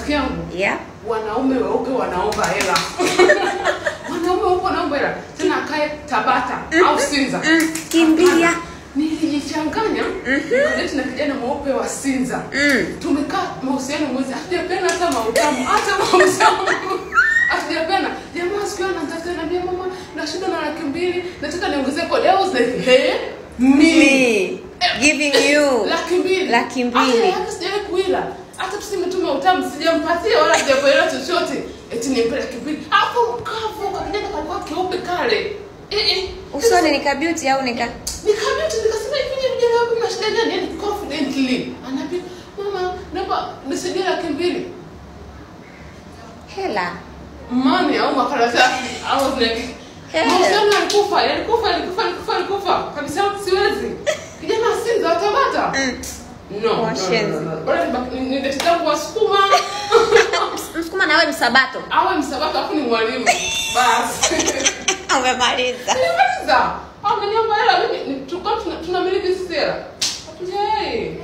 rafiki yangu. Yeah. Wanaume weupe wanaomba hela. Wanaume weupe wanaomba hela. Tena akae Tabata au Sinza. Kimbia. Nilijichanganya. Nikaleta na kijana mweupe wa Sinza. Tumekaa mahusiano mwezi. Hatujapenda hata mautamu. Hata mahusiano. Hatujapenda. Jamaa siku anataka niambia mama na shida na 200,000. Nataka niongezee kodi. I was like, "Hey, me giving you 200,000. Hata sijawahi kuila. Hata tusimetuma utamu sijampatia wala sijapoelewa chochote. Eti nimpeleke 200,000. Hapo mkavu kwa kijana kalikuwa keupe kale. Usoni nikabeauty au nikabeauty nikasema hivi mjana wangu na shida gani? Yani confidently. Anaambia mama naomba nisaidie 200,000. Hela. Money au makaratasi. I was like Mwana alikufa. Kabisa siwezi. Kijana Sinza Tabata. No. Bora ningetaka wasukuma. Msukuma na wewe Msabato. Awe Msabato afu ni mwalimu. Basi. Umemaliza. Au niomba hela mimi tunamiliki sera. Hatujai.